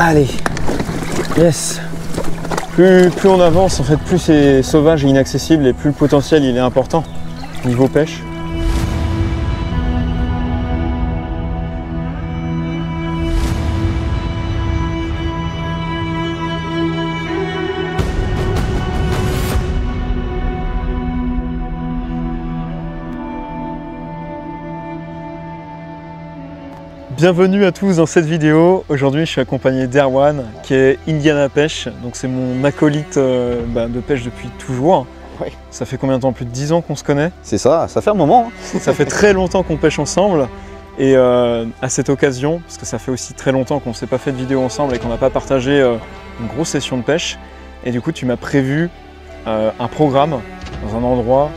Allez, yes. Plus on avance, en fait, plus c'est sauvage et inaccessible et plus le potentiel il est important niveau pêche. Bienvenue à tous dans cette vidéo. Aujourd'hui je suis accompagné d'Erwan qui est Indiana Pêche, donc c'est mon acolyte de pêche depuis toujours. Ouais. Ça fait combien de temps? Plus de 10 ans qu'on se connaît? C'est ça fait un moment. Hein. Ça fait très longtemps qu'on pêche ensemble et à cette occasion, parce que ça fait aussi très longtemps qu'on ne s'est pas fait de vidéo ensemble et qu'on n'a pas partagé une grosse session de pêche, et du coup tu m'as prévu un programme dans un endroit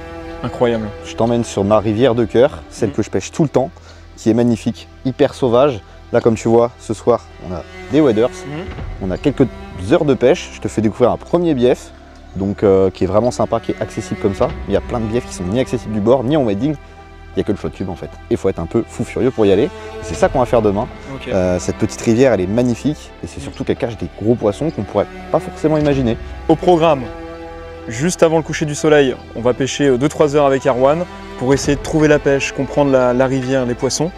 incroyable. Je t'emmène sur ma rivière de cœur, celle que je pêche tout le temps, qui est magnifique, hyper sauvage. Là, comme tu vois, ce soir, on a des waders, on a quelques heures de pêche. Je te fais découvrir un premier bief, donc qui est vraiment sympa, qui est accessible comme ça. Il y a plein de biefs qui sont ni accessibles du bord, ni en wading. Il n'y a que le flotte tube en fait. Il faut être un peu fou furieux pour y aller. C'est ça qu'on va faire demain. Okay. Cette petite rivière, elle est magnifique et c'est surtout qu'elle cache des gros poissons qu'on pourrait pas forcément imaginer. Au programme, juste avant le coucher du soleil, on va pêcher 2-3 heures avec Erwan pour essayer de trouver la pêche, comprendre la rivière, les poissons.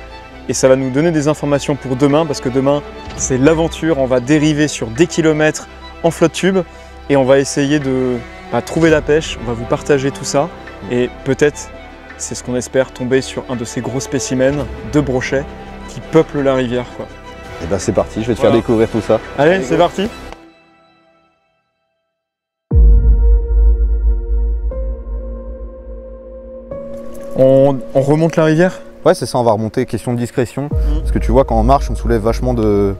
Et ça va nous donner des informations pour demain, parce que demain, c'est l'aventure. On va dériver sur des kilomètres en flotte tube et on va essayer de trouver la pêche. On va vous partager tout ça et peut-être, c'est ce qu'on espère, tomber sur un de ces gros spécimens de brochets qui peuplent la rivière, quoi. Et ben c'est parti, je vais te faire découvrir tout ça. Allez, c'est parti. On remonte la rivière? Ouais, c'est ça, on va remonter, question de discrétion. Parce que tu vois, quand on marche, on soulève vachement de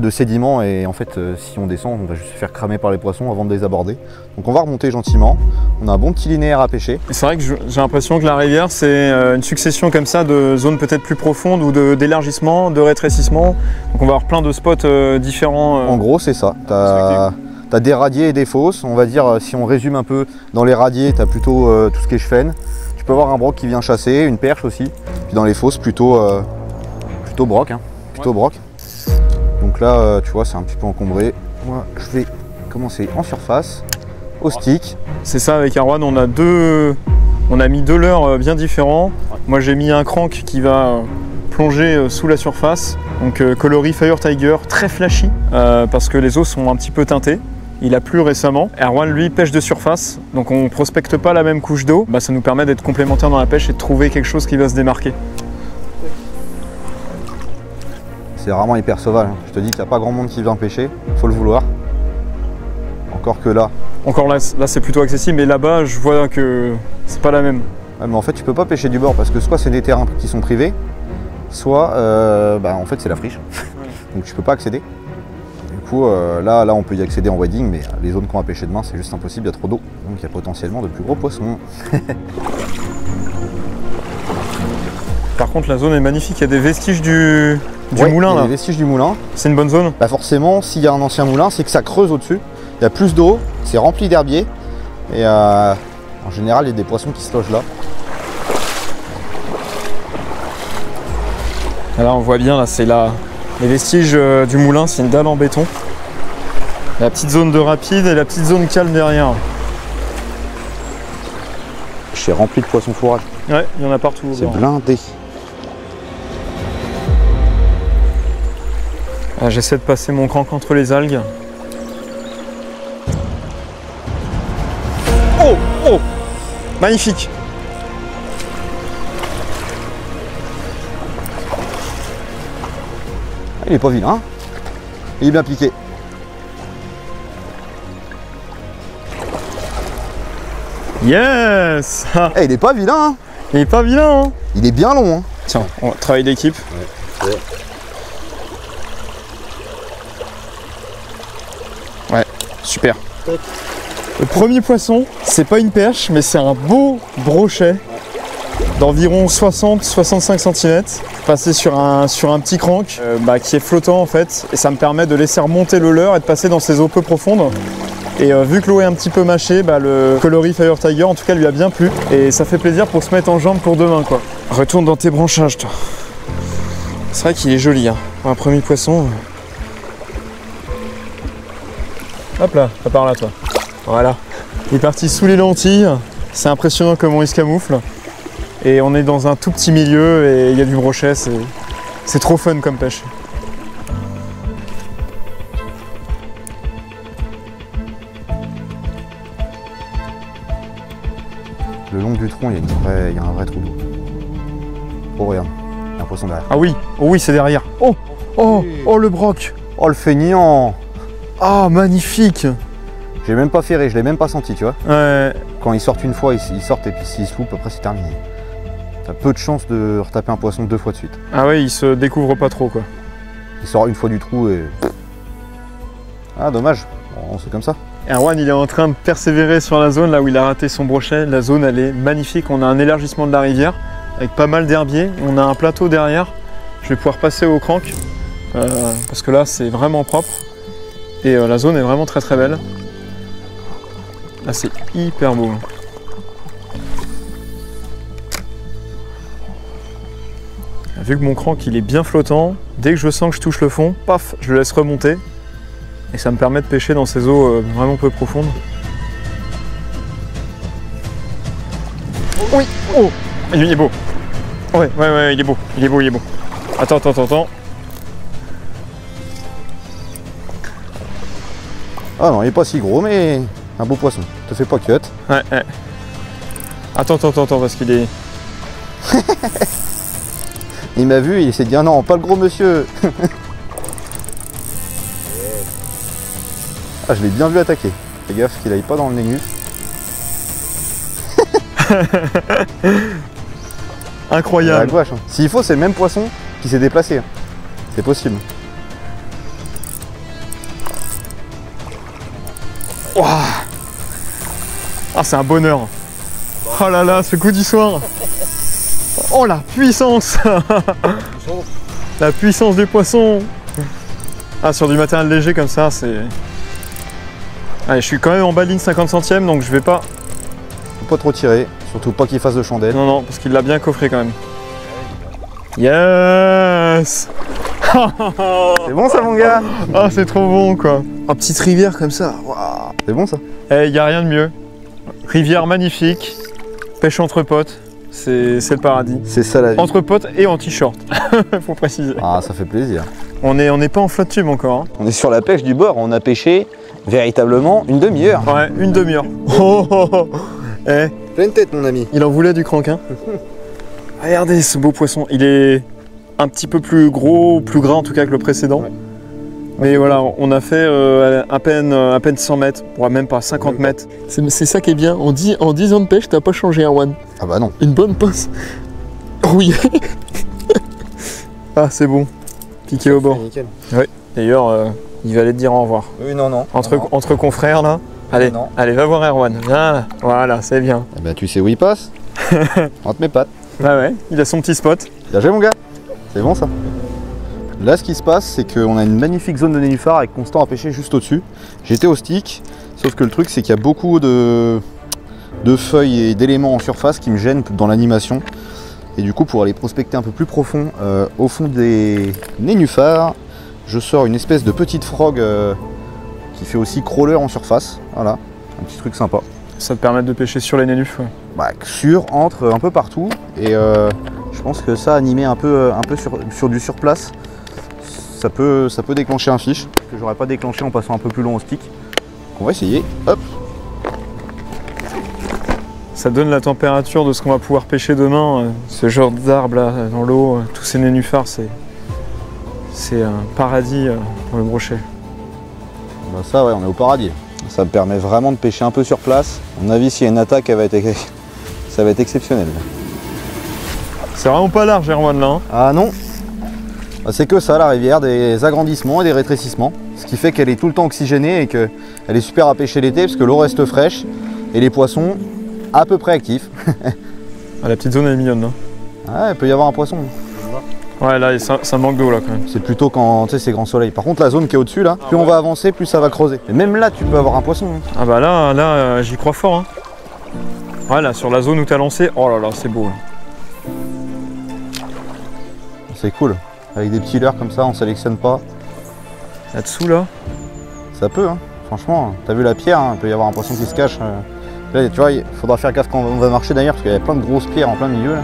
sédiments et en fait, si on descend, on va juste se faire cramer par les poissons avant de les aborder. Donc on va remonter gentiment. On a un bon petit linéaire à pêcher. C'est vrai que j'ai l'impression que la rivière, c'est une succession comme ça de zones peut-être plus profondes ou d'élargissement, de rétrécissement. Donc on va avoir plein de spots différents. En gros, c'est ça. T'as des radiers et des fosses. On va dire, si on résume un peu, dans les radiers, t'as plutôt tout ce qui est chefenne. Tu peux avoir un broc qui vient chasser, une perche aussi. Puis dans les fosses, plutôt broc. Hein, plutôt broc. Donc là, tu vois, c'est un petit peu encombré. Moi, je vais commencer en surface, au stick. C'est ça, avec Erwan, on a mis deux leurres bien différents. Moi, j'ai mis un crank qui va plonger sous la surface. Donc coloris Fire Tiger, très flashy, parce que les eaux sont un petit peu teintées. Il a plu récemment. Erwan, lui, pêche de surface, donc on ne prospecte pas la même couche d'eau. Ça nous permet d'être complémentaires dans la pêche et de trouver quelque chose qui va se démarquer. C'est vraiment hyper sauvage. Je te dis qu'il n'y a pas grand monde qui vient pêcher, il faut le vouloir. Encore que là. Encore là c'est plutôt accessible, mais là-bas, je vois que c'est pas la même. Ouais, mais en fait, tu peux pas pêcher du bord parce que soit c'est des terrains qui sont privés, soit en fait c'est la friche. Donc tu peux pas accéder. Du coup, là, on peut y accéder en wading, mais les zones qu'on va pêcher demain, c'est juste impossible, il y a trop d'eau. Donc il y a potentiellement de plus gros poissons. Par contre, la zone est magnifique, il y a des vestiges du moulin. Il y a là. des vestiges du moulin. C'est une bonne zone? Bah forcément, s'il y a un ancien moulin, c'est que ça creuse au-dessus. Il y a plus d'eau, c'est rempli d'herbiers. Et en général, il y a des poissons qui se logent là. Là, on voit bien, là, c'est les vestiges du moulin, c'est une dalle en béton. La petite zone de rapide et la petite zone calme derrière. C'est rempli de poissons fourrage. Ouais, il y en a partout. C'est blindé. J'essaie de passer mon crank entre les algues. Oh! Magnifique! Il est pas vilain. Il est bien piqué. Yes! Il est pas vilain. Hein. Il est pas vilain, hein. Il est bien long. Hein. Tiens, on va travailler d'équipe. Ouais, super. Le premier poisson, c'est pas une perche, mais c'est un beau brochet d'environ 60-65 cm, passé sur un petit crank qui est flottant en fait, et ça me permet de laisser remonter le leurre et de passer dans ces eaux peu profondes. Et vu que l'eau est un petit peu mâchée, le coloris Fire Tiger en tout cas lui a bien plu, et ça fait plaisir pour se mettre en jambe pour demain, quoi. Retourne dans tes branchages, toi. C'est vrai qu'il est joli, hein. Pour un premier poisson. Hop là, pas par là toi. Voilà. Il est parti sous les lentilles. C'est impressionnant comment il se camoufle. Et on est dans un tout petit milieu et il y a du brochet. C'est trop fun comme pêche. Le long du tronc, il y a un vrai trou d'eau. Oh regarde, il y a un poisson derrière. Ah oui, oh oui, c'est derrière. Oh, oh, oh le broc. Oh le feignant. Ah, magnifique. J'ai même pas ferré, je l'ai même pas senti, tu vois. Ouais. Quand ils sortent une fois, ils sortent et puis s'ils se loupent, après c'est terminé. T'as peu de chance de retaper un poisson 2 fois de suite. Ah ouais, il se découvre pas trop quoi. Il sort une fois du trou et... Ah dommage, bon, c'est comme ça. Erwan, il est en train de persévérer sur la zone là où il a raté son brochet. La zone, elle est magnifique. On a un élargissement de la rivière avec pas mal d'herbiers. On a un plateau derrière. Je vais pouvoir passer au crank parce que là, c'est vraiment propre. Et la zone est vraiment très très belle. Là, c'est hyper beau. Vu que mon crank il est bien flottant, dès que je sens que je touche le fond, paf, je le laisse remonter. Et ça me permet de pêcher dans ces eaux vraiment peu profondes. Oui, oh, il est beau. Ouais, il est beau, il est beau, il est beau. Attends. Ah non, il est pas si gros, mais un beau poisson. Te fais pas cut. Ouais. Attends, parce qu'il est... Il m'a vu, il s'est dit ah non, pas le gros monsieur. Ah, je l'ai bien vu attaquer. Fais gaffe qu'il aille pas dans le nénus. Incroyable. La gouache, hein. S'il faut, c'est le même poisson qui s'est déplacé. Hein. C'est possible. Wow. Ah, c'est un bonheur. Oh là là, ce coup du soir. Oh la puissance. La puissance du poisson. Ah, sur du matériel léger comme ça, c'est... Allez, je suis quand même en bas de ligne 50 centièmes, donc je vais pas... Faut pas trop tirer, surtout pas qu'il fasse de chandelle. Non, parce qu'il l'a bien coffré quand même. Yes. C'est bon ça mon gars. Ah, c'est trop bon quoi. En petite rivière comme ça, waouh. C'est bon ça. Eh, y a rien de mieux. Rivière magnifique, pêche entre potes, c'est le paradis. C'est ça la vie. Entre potes et en t-shirt, faut préciser. Ah, ça fait plaisir. On n'est pas en flotte tube encore. Hein. On est sur la pêche du bord, on a pêché véritablement une demi-heure. Ouais, une demi-heure. Oh. Eh, Pleine tête mon ami. il en voulait du crank, hein. Regardez ce beau poisson, il est un petit peu plus gros, plus gras en tout cas que le précédent. Ouais. Mais voilà, on a fait à peine 100 mètres, ouais, même pas 50 mètres. C'est ça qui est bien, en 10 ans de pêche, t'as pas changé Erwan. Ah bah non. Une bonne pince. Oui. Ah, c'est bon. Piqué au bord. Nickel. Ouais. D'ailleurs, il va aller te dire au revoir. Oui, non. Entre confrères là. Allez, non. Allez, va voir Erwan. Ah, voilà, c'est bien. Eh ben, tu sais où il passe. Entre mes pattes. Ah ouais, il a son petit spot. Bien joué mon gars. C'est bon ça. Là, ce qui se passe, c'est qu'on a une magnifique zone de nénuphar avec Constant à pêcher juste au-dessus. J'étais au stick, sauf que le truc, c'est qu'il y a beaucoup de feuilles et d'éléments en surface qui me gênent dans l'animation. Et du coup, pour aller prospecter un peu plus profond au fond des nénuphars, je sors une espèce de petite frog qui fait aussi crawler en surface. Voilà, un petit truc sympa. Ça te permet de pêcher sur les nénuphs. Ouais. Bah, entre un peu partout. Et je pense que ça, animer un peu sur du surplace, ça peut déclencher un fiche que j'aurais pas déclenché en passant un peu plus long au stick. Donc on va essayer. Hop. Ça donne la température de ce qu'on va pouvoir pêcher demain. Ce genre d'arbres là dans l'eau, tous ces nénuphars, c'est un paradis pour le brochet. Bah ça ouais, on est au paradis. Ça me permet vraiment de pêcher un peu sur place. À mon avis, s'il y a une attaque, ça va être exceptionnel. C'est vraiment pas large Erwan là. Hein. Ah non. Bah, c'est que ça la rivière, des agrandissements et des rétrécissements. Ce qui fait qu'elle est tout le temps oxygénée et qu'elle est super à pêcher l'été parce que l'eau reste fraîche et les poissons à peu près actifs. Ah, la petite zone elle est mignonne là. Ouais, il peut y avoir un poisson. Ouais là ça manque d'eau là quand même. C'est plutôt quand tu sais c'est grand soleil. Par contre la zone qui est au-dessus là, plus on va avancer, plus ça va creuser. Et même là tu peux avoir un poisson. Hein. Ah bah là j'y crois fort. Hein. Ouais là sur la zone où t'as lancé, oh là là c'est beau. C'est cool. Avec des petits leurres comme ça, on sélectionne pas. Là-dessous là. Ça peut hein. Franchement, t'as vu la pierre, hein, il peut y avoir un poisson qui se cache. Là, tu vois, il faudra faire gaffe quand on va marcher d'ailleurs, parce qu'il y a plein de grosses pierres en plein milieu. Là.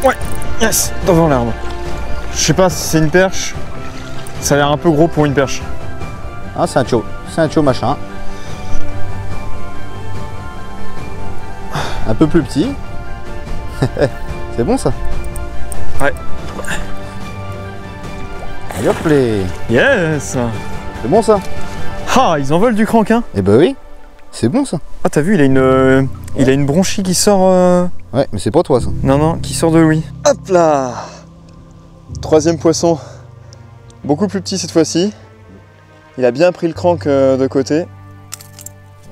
Ouais, yes, devant l'arbre. Je sais pas si c'est une perche. Ça a l'air un peu gros pour une perche. Ah, c'est un tcho machin. Un peu plus petit. C'est bon ça? Ouais. Allez hop les. Yes. C'est bon ça? Ah, ils en veulent du crank, hein? Eh ben oui, c'est bon ça. Ah, t'as vu, il a une bronchie qui sort... Ouais, mais c'est pas toi ça. Non, qui sort de lui. Hop là! Troisième poisson. Beaucoup plus petit cette fois-ci. Il a bien pris le crank de côté.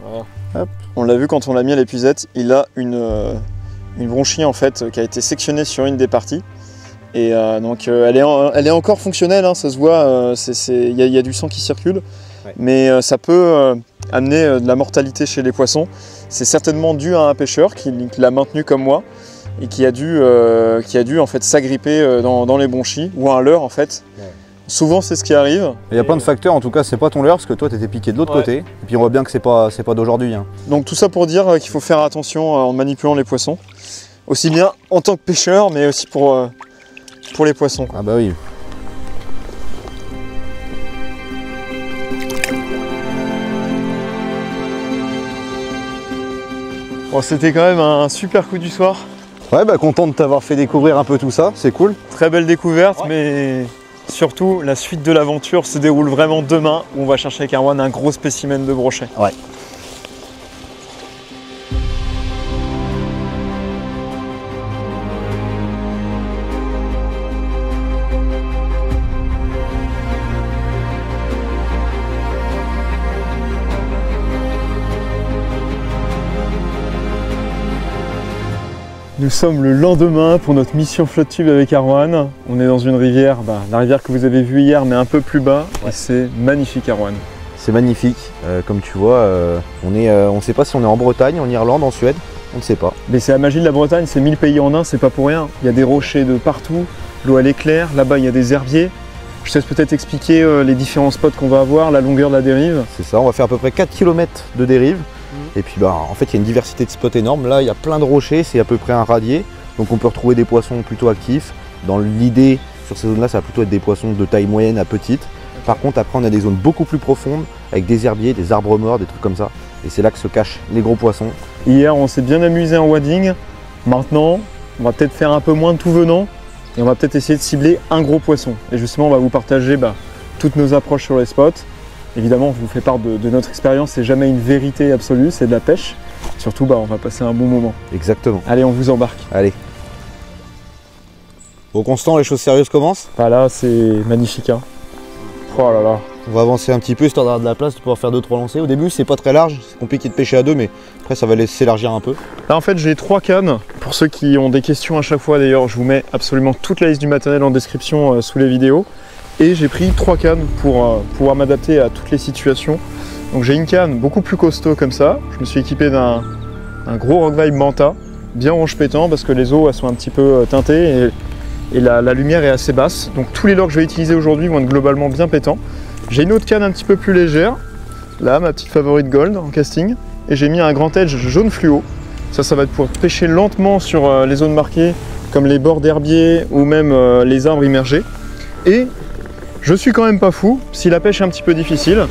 Voilà. Hop. On l'a vu quand on l'a mis à l'épuisette. Il a une bronchie en fait qui a été sectionnée sur une des parties. Et donc elle est encore fonctionnelle, hein, ça se voit. Il y a du sang qui circule. Ouais. Mais ça peut amener de la mortalité chez les poissons. C'est certainement dû à un pêcheur qui l'a maintenu comme moi et qui a dû en fait s'agripper dans les bronchies ou à un leurre en fait. Ouais. Souvent c'est ce qui arrive. Il y a plein de facteurs, en tout cas c'est pas ton leurre parce que toi t'étais piqué de l'autre côté. Et puis on voit bien que c'est pas d'aujourd'hui. Hein. Donc tout ça pour dire qu'il faut faire attention en manipulant les poissons. Aussi bien en tant que pêcheur mais aussi pour les poissons. Ah bah oui. Bon, c'était quand même un super coup du soir. Ouais, bah content de t'avoir fait découvrir un peu tout ça, c'est cool. Très belle découverte, mais surtout la suite de l'aventure se déroule vraiment demain où on va chercher avec Erwan un gros spécimen de brochet. Ouais. Nous sommes le lendemain pour notre mission flotte tube avec Erwan. On est dans une rivière, la rivière que vous avez vue hier, mais un peu plus bas. Ouais. Et c'est magnifique, Erwan. C'est magnifique. Comme tu vois, on ne sait pas si on est en Bretagne, en Irlande, en Suède. On ne sait pas. Mais c'est la magie de la Bretagne, c'est 1000 pays en un, c'est pas pour rien. Il y a des rochers de partout, l'eau elle est claire, là-bas il y a des herbiers. Je te laisse peut-être expliquer les différents spots qu'on va avoir, la longueur de la dérive. C'est ça, on va faire à peu près 4 km de dérive. Et puis en fait il y a une diversité de spots énorme. Là il y a plein de rochers, c'est à peu près un radier. Donc on peut retrouver des poissons plutôt actifs. Dans l'idée sur ces zones là ça va plutôt être des poissons de taille moyenne à petite. Par contre après on a des zones beaucoup plus profondes avec des herbiers, des arbres morts, des trucs comme ça. Et c'est là que se cachent les gros poissons. Hier on s'est bien amusé en wading. Maintenant on va peut-être faire un peu moins de tout venant. Et on va peut-être essayer de cibler un gros poisson. Et justement on va vous partager toutes nos approches sur les spots. Évidemment, je vous fais part de notre expérience, c'est jamais une vérité absolue, c'est de la pêche. Surtout, on va passer un bon moment. Exactement. Allez, on vous embarque. Allez. Bon, Constant, les choses sérieuses commencent. Là, c'est magnifique. Hein. Oh là là. On va avancer un petit peu, histoire d'avoir de la place, de pouvoir faire 2-3 lancers. Au début, c'est pas très large, c'est compliqué de pêcher à deux, mais après, ça va s'élargir un peu. Là, en fait, j'ai 3 cannes. Pour ceux qui ont des questions à chaque fois, d'ailleurs, je vous mets absolument toute la liste du matériel en description sous les vidéos. Et j'ai pris 3 cannes pour pouvoir m'adapter à toutes les situations. Donc j'ai une canne beaucoup plus costaud comme ça. Je me suis équipé d'un gros Rock Vibe Manta, bien rouge pétant parce que les eaux elles sont un petit peu teintées et la lumière est assez basse. Donc tous les leurres que je vais utiliser aujourd'hui vont être globalement bien pétants. J'ai une autre canne un petit peu plus légère. Là, ma petite favorite Gold en casting. Et j'ai mis un grand edge jaune fluo. Ça va être pour pêcher lentement sur les zones marquées comme les bords d'herbiers ou même les arbres immergés. Et je suis quand même pas fou, si la pêche est un petit peu difficile,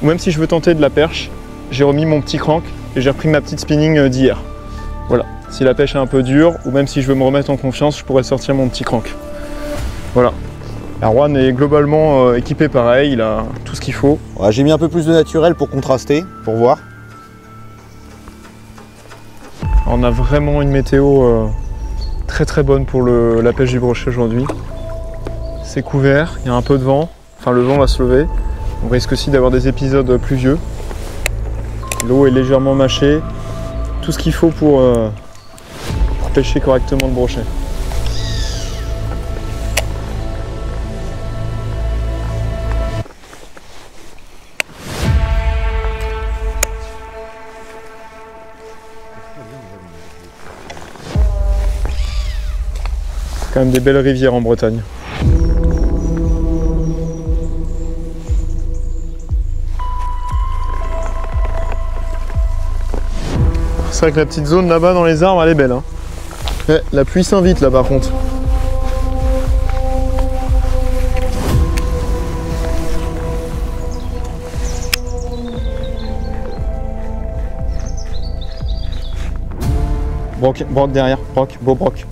ou même si je veux tenter de la perche, j'ai remis mon petit crank et j'ai repris ma petite spinning d'hier. Voilà, si la pêche est un peu dure, ou même si je veux me remettre en confiance, je pourrais sortir mon petit crank. Voilà. Erwan est globalement équipé pareil, il a tout ce qu'il faut. Ouais, j'ai mis un peu plus de naturel pour contraster, pour voir. On a vraiment une météo très très bonne pour la pêche du brochet aujourd'hui. C'est couvert, il y a un peu de vent, enfin le vent va se lever. On risque aussi d'avoir des épisodes pluvieux. L'eau est légèrement mâchée. Tout ce qu'il faut pour pêcher correctement le brochet. Quand même des belles rivières en Bretagne. C'est vrai que la petite zone là-bas dans les arbres, elle est belle. Hein. Ouais, la pluie s'invite là par contre. Broc derrière, beau broc.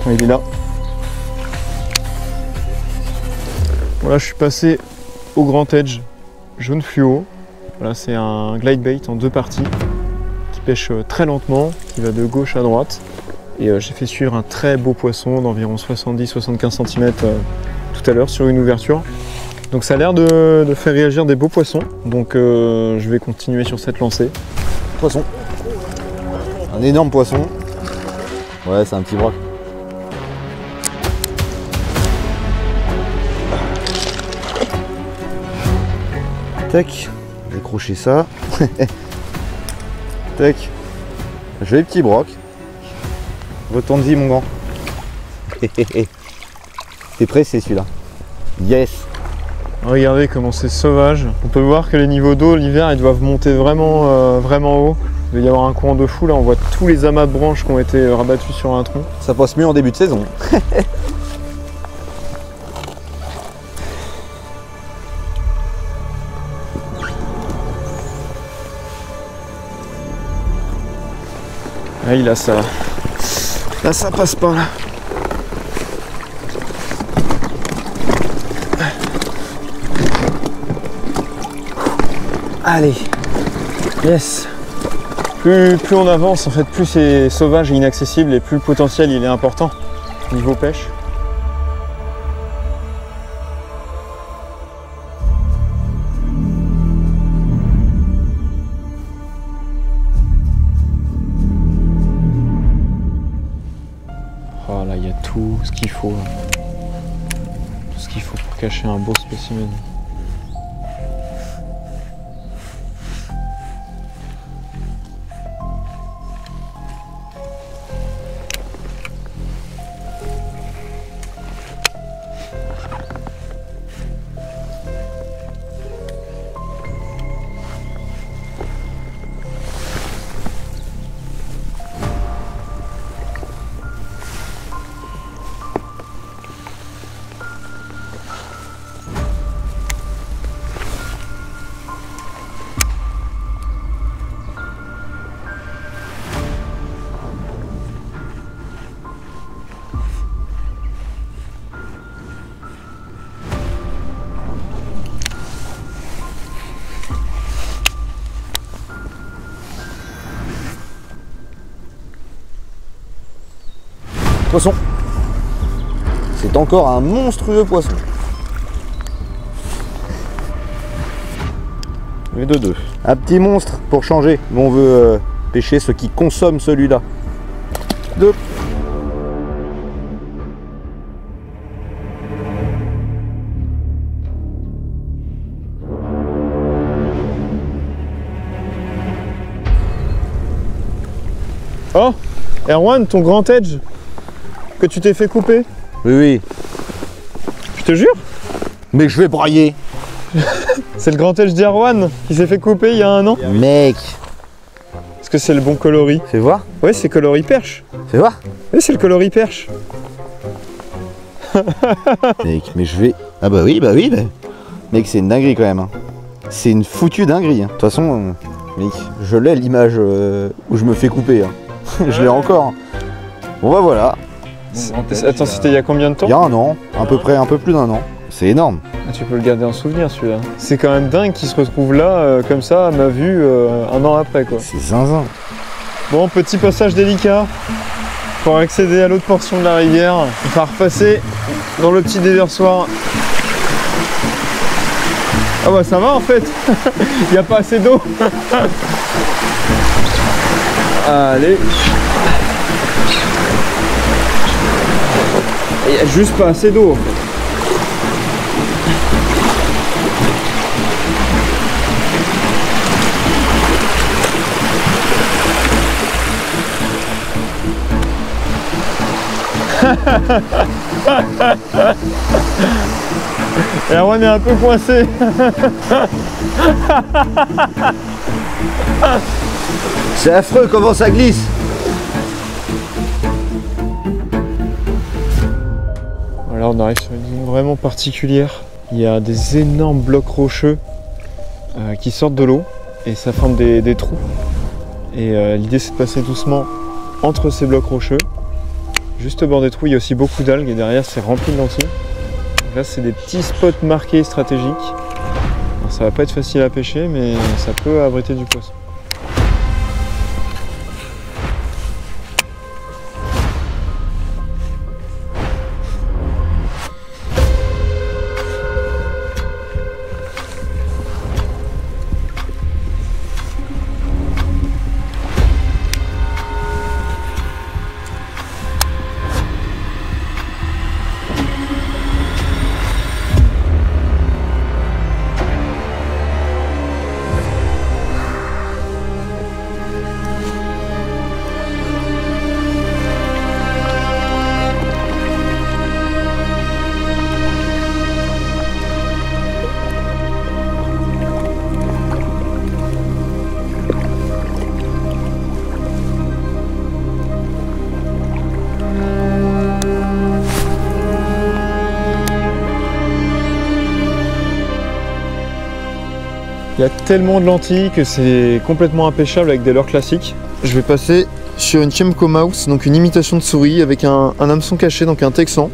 Il est là. Voilà, je suis passé au Grand Edge jaune fluo. Voilà, c'est un glide bait en 2 parties qui pêche très lentement, qui va de gauche à droite. Et j'ai fait suivre un très beau poisson d'environ 70-75 cm tout à l'heure sur une ouverture. Donc ça a l'air de faire réagir des beaux poissons. Donc je vais continuer sur cette lancée. Poisson. Un énorme poisson. Ouais, c'est un petit broc. Tac, décrocher ça. Tac. Joli petit broc. Retourne-y mon grand. T'es pressé celui-là. Yes. Regardez comment c'est sauvage. On peut voir que les niveaux d'eau l'hiver ils doivent monter vraiment, vraiment haut. Il va y avoir un courant de fou là, on voit tous les amas de branches qui ont été rabattus sur un tronc. Ça passe mieux en début de saison. Ah, il a ça. Là, ça passe pas là. Allez. Yes. Plus on avance, en fait, plus c'est sauvage et inaccessible et plus le potentiel il est important niveau pêche. Oh là, il y a tout ce qu'il faut. Tout ce qu'il faut pour cacher un beau spécimen. Poisson. C'est encore un monstrueux poisson. Et de deux. Un petit monstre pour changer. Mais on veut pêcher ce qui consomme celui-là. Deux. Oh, Erwan, ton Grand Edge que tu t'es fait couper. Oui, oui. Je te jure. Mais je vais brailler. C'est le Grand Edge d'Erwan qui s'est fait couper il y a 1 an. Mec. Est-ce que c'est le bon coloris? Fais voir. Oui, c'est coloris perche. Fais voir. Oui, c'est le coloris perche. Mec, mais je vais... Ah bah oui, bah. Mec, c'est une dinguerie quand même. Hein. C'est une foutue dinguerie. Hein. De toute façon, mec, je l'ai l'image où je me fais couper. Hein. Je l'ai encore. Bon bah voilà. Attends, c'était il y a combien de temps? Il y a 1 an, à peu près, un peu plus d'1 an. C'est énorme. Ah, tu peux le garder en souvenir celui-là. C'est quand même dingue qu'il se retrouve là, comme ça, à ma vue, 1 an après quoi. C'est zinzin. Bon, petit passage délicat pour accéder à l'autre portion de la rivière. On va repasser dans le petit déversoir. Ah bah ça va en fait, il n'y a pas assez d'eau. Allez. Il n'y a juste pas assez d'eau en fait. Et Erwan est un peu coincé. C'est affreux comment ça glisse. Alors on arrive sur une zone vraiment particulière. Il y a des énormes blocs rocheux qui sortent de l'eau et ça forme des trous. Et l'idée c'est de passer doucement entre ces blocs rocheux. Juste au bord des trous, il y a aussi beaucoup d'algues et derrière c'est rempli de lentilles. Donc là c'est des petits spots marqués stratégiques. Alors, ça va pas être facile à pêcher mais ça peut abriter du poisson. Il y a tellement de lentilles que c'est complètement impêchable avec des leurres classiques. Je vais passer sur une Kemco Mouse, donc une imitation de souris avec un hameçon caché, donc un texan,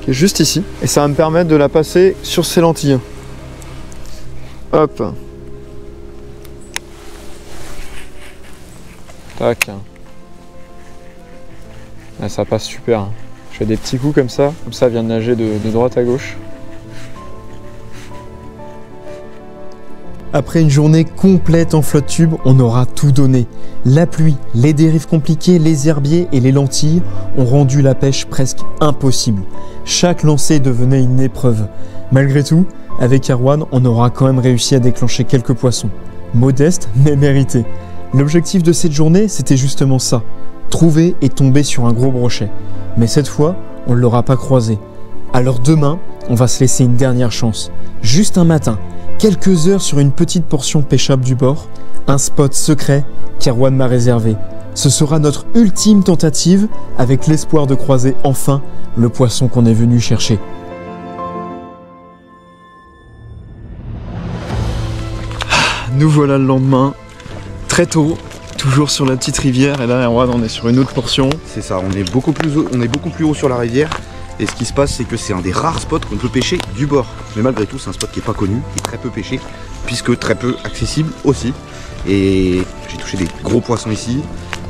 qui est juste ici. Et ça va me permettre de la passer sur ces lentilles. Hop. Tac. Là, ça passe super. Je fais des petits coups comme ça elle vient de nager de droite à gauche. Après une journée complète en flotte tube, on aura tout donné. La pluie, les dérives compliquées, les herbiers et les lentilles ont rendu la pêche presque impossible. Chaque lancer devenait une épreuve. Malgré tout, avec Erwan, on aura quand même réussi à déclencher quelques poissons. Modeste, mais mérité. L'objectif de cette journée, c'était justement ça. Trouver et tomber sur un gros brochet. Mais cette fois, on ne l'aura pas croisé. Alors demain, on va se laisser une dernière chance. Juste un matin. Quelques heures sur une petite portion pêchable du bord, un spot secret qu'Erwan m'a réservé. Ce sera notre ultime tentative avec l'espoir de croiser enfin le poisson qu'on est venu chercher. Nous voilà le lendemain, très tôt, toujours sur la petite rivière et là Erwan on est sur une autre portion. C'est ça, on est beaucoup plus haut sur la rivière. Et ce qui se passe, c'est que c'est un des rares spots qu'on peut pêcher du bord. Mais malgré tout, c'est un spot qui n'est pas connu et très peu pêché, puisque très peu accessible aussi. Et j'ai touché des gros poissons ici.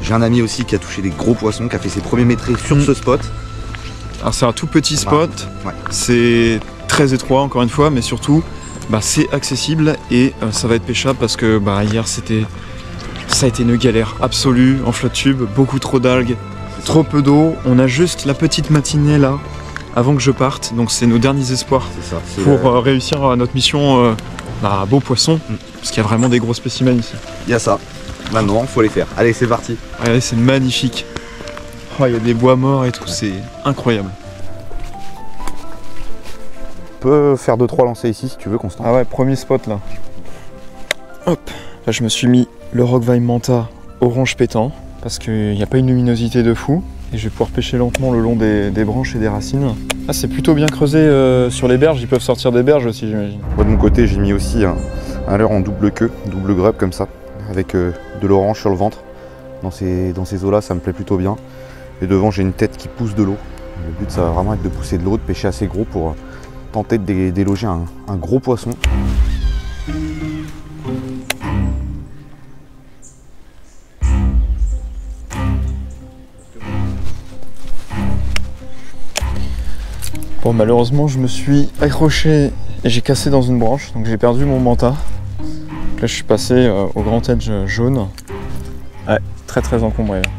J'ai un ami aussi qui a touché des gros poissons, qui a fait ses premiers métrés sur ce spot. Alors c'est un tout petit spot, ouais. C'est très étroit encore une fois, mais surtout c'est accessible et ça va être pêchable parce que hier ça a été une galère absolue en flotte tube, beaucoup trop d'algues. Trop peu d'eau, on a juste la petite matinée là avant que je parte, donc c'est nos derniers espoirs pour réussir à notre mission beau poisson, parce qu'il y a vraiment des gros spécimens ici. Il y a ça, maintenant il faut les faire. Allez, c'est parti. Regardez, c'est magnifique. Oh, il y a des bois morts et tout, c'est incroyable. On peut faire 2-3 lancers ici si tu veux, Constant. Ah ouais, premier spot là. Hop, là je me suis mis le Rockvine Manta orange pétant. Parce qu'il n'y a pas une luminosité de fou et je vais pouvoir pêcher lentement le long des branches et des racines. Ah, c'est plutôt bien creusé sur les berges, ils peuvent sortir des berges aussi j'imagine. Moi de mon côté j'ai mis aussi un leurre en double queue, double grub comme ça, avec de l'orange sur le ventre. Dans ces eaux là ça me plaît plutôt bien. Et devant j'ai une tête qui pousse de l'eau. Le but ça va vraiment être de pousser de l'eau, de pêcher assez gros pour tenter de déloger un gros poisson. Bon, malheureusement, je me suis accroché et j'ai cassé dans une branche, donc j'ai perdu mon manta. Donc là, je suis passé au grand edge jaune. Ouais, très encombré. Là.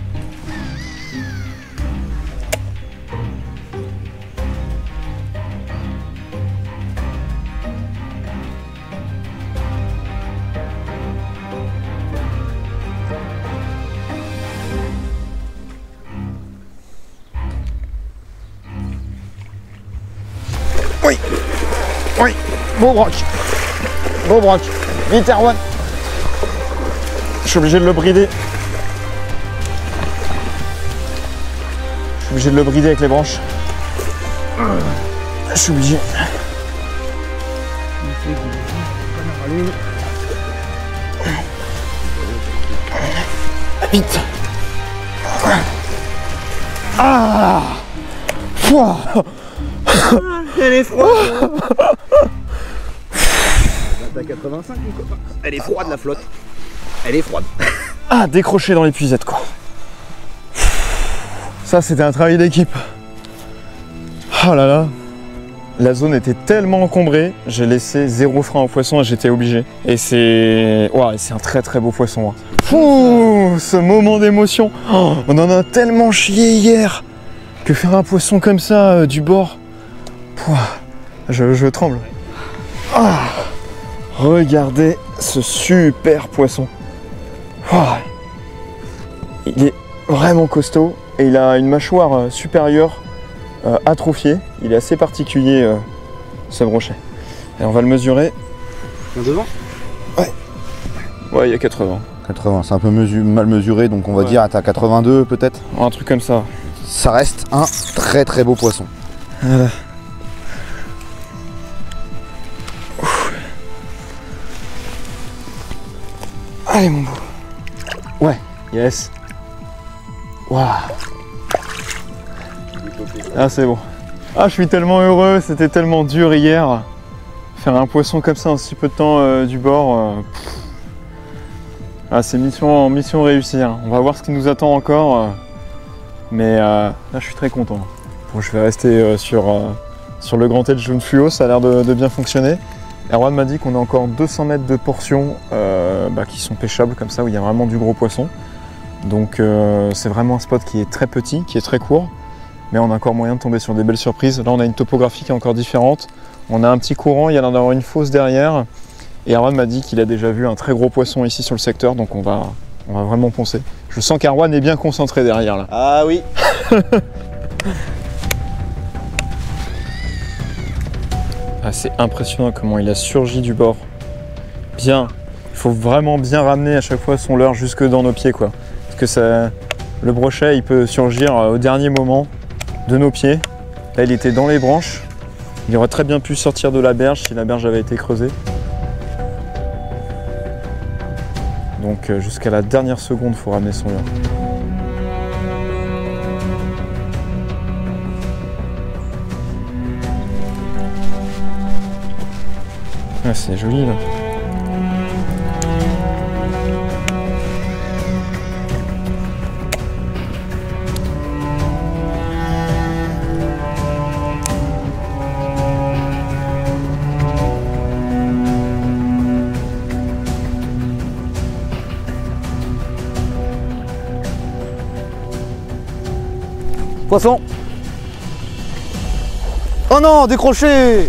Oui, oui, beau broc, vite Erwan. Je suis obligé de le brider. Je suis obligé de le brider avec les branches. Je suis obligé. Vite. Ah. Pouah. Elle est froide. T'as 85 ou quoi? Elle est froide la flotte. Elle est froide. Ah, décroché dans l'épuisette quoi. Ça c'était un travail d'équipe. Oh là là. La zone était tellement encombrée, j'ai laissé 0 frein au poisson et j'étais obligé. Et c'est... Wow, c'est un très beau poisson. Hein. Ouh, ce moment d'émotion. Oh, on en a tellement chié hier que faire un poisson comme ça du bord. Pouah, je tremble. Ah, regardez ce super poisson. Ouah, il est vraiment costaud et il a une mâchoire supérieure atrophiée. Il est assez particulier ce brochet. Et on va le mesurer. Devant? Ouais. Ouais, il y a 80. 80, c'est un peu mal mesuré, donc on va dire à 82 peut-être. Un truc comme ça. Ça reste un très beau poisson. Voilà. Allez mon beau. Ouais, yes. Waouh. Ah c'est bon. Ah je suis tellement heureux, c'était tellement dur hier. Faire un poisson comme ça en si peu de temps du bord. Ah c'est mission réussie. Hein. On va voir ce qui nous attend encore. Mais là je suis très content. Bon, je vais rester sur le grand edge jaune fluo, ça a l'air de bien fonctionner. Erwan m'a dit qu'on a encore 200 mètres de portions qui sont pêchables comme ça, où il y a vraiment du gros poisson. Donc c'est vraiment un spot qui est très petit, qui est très court, mais on a encore moyen de tomber sur des belles surprises. Là on a une topographie qui est encore différente, on a un petit courant, il y a l'air d'avoir une fosse derrière, et Erwan m'a dit qu'il a déjà vu un très gros poisson ici sur le secteur, donc on va vraiment poncer. Je sens qu'Erwan est bien concentré derrière là. Ah oui. Ah, c'est impressionnant comment il a surgi du bord. Bien, il faut vraiment bien ramener à chaque fois son leurre jusque dans nos pieds quoi. Parce que ça, le brochet il peut surgir au dernier moment de nos pieds. Là il était dans les branches. Il aurait très bien pu sortir de la berge si la berge avait été creusée. Donc jusqu'à la dernière seconde il faut ramener son leurre. Ah, c'est joli là. Poisson. Oh non, décroché.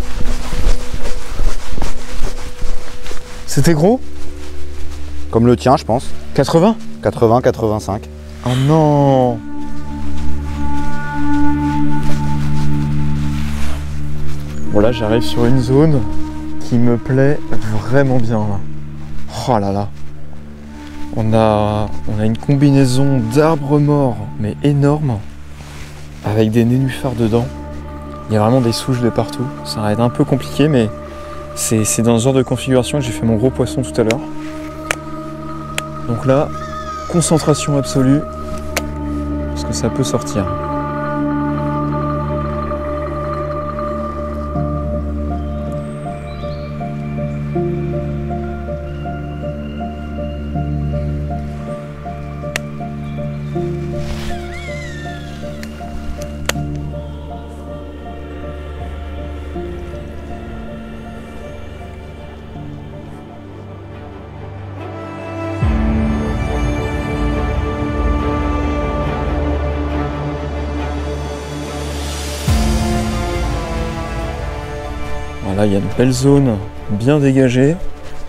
C'était gros? Comme le tien, je pense. 80? 80, 85. Oh non! Bon là j'arrive sur une zone qui me plaît vraiment bien. Là. Oh là là! On a une combinaison d'arbres morts, mais énorme, avec des nénuphars dedans. Il y a vraiment des souches de partout. Ça va être un peu compliqué, mais c'est dans ce genre de configuration que j'ai fait mon gros poisson tout à l'heure. Donc là, concentration absolue, parce que ça peut sortir. Là, il y a une belle zone bien dégagée.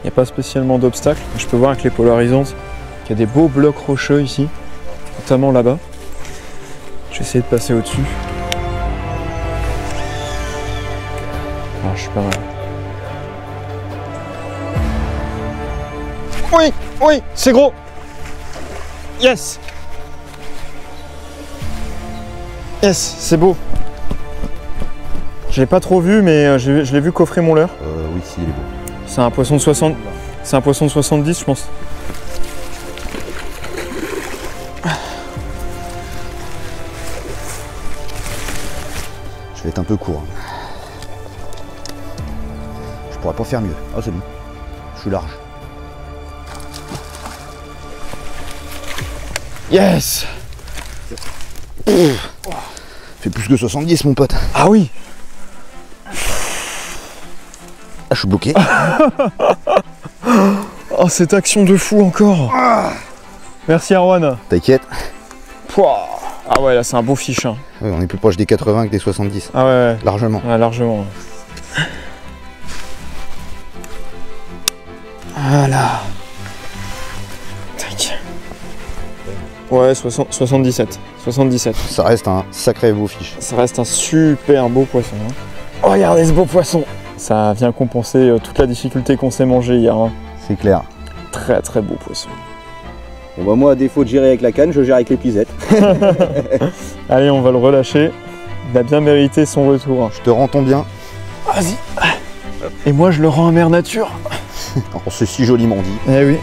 Il n'y a pas spécialement d'obstacles. Je peux voir avec les polarisantes qu'il y a des beaux blocs rocheux ici, notamment là-bas. Je vais essayer de passer au-dessus. Ah, je suis pas mal. Oui, oui, c'est gros. Yes. Yes, c'est beau. Je l'ai pas trop vu, mais je l'ai vu coffrer mon leurre. Oui, si, il est beau. C'est un poisson de 60. C'est un poisson de 70, je pense. Je vais être un peu court. Je pourrais pas faire mieux. Ah, c'est bon. Je suis large. Yes. Fait plus que 70, mon pote. Ah oui. Ah, je suis bloqué. Oh, cette action de fou encore. Merci Arwan. T'inquiète. Pouah. Ah ouais, là c'est un beau fiche. Hein. Ouais, on est plus proche des 80 que des 70. Ah ouais. Largement. Ouais, largement. Voilà. Tac. Ouais, 77. 77. Ça reste un sacré beau fiche. Ça reste un super beau poisson. Hein. Oh, regardez ce beau poisson. Ça vient compenser toute la difficulté qu'on s'est mangé hier. Hein. C'est clair. Très très beau poisson. Bon bah moi, à défaut de gérer avec la canne, je gère avec les pisettes. Allez, on va le relâcher. Il a bien mérité son retour. Je te rends ton bien. Vas-y. Et moi, je le rends à mère nature. Oh, c'est si joliment dit. Eh oui.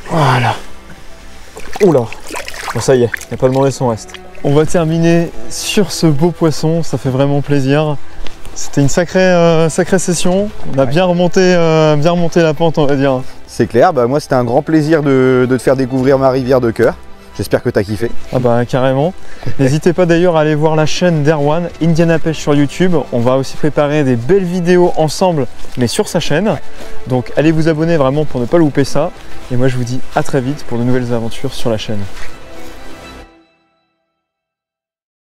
Voilà. Oula. Bon, ça y est, il n'y a pas demandé son reste. On va terminer sur ce beau poisson, ça fait vraiment plaisir. C'était une sacrée session. On a bien remonté la pente, on va dire. C'est clair, bah moi c'était un grand plaisir de te faire découvrir ma rivière de cœur. J'espère que t'as kiffé. Ah bah carrément. N'hésitez pas d'ailleurs à aller voir la chaîne d'Erwan, Indiana Pêche sur YouTube. On va aussi préparer des belles vidéos ensemble, mais sur sa chaîne. Donc allez vous abonner vraiment pour ne pas louper ça. Et moi je vous dis à très vite pour de nouvelles aventures sur la chaîne.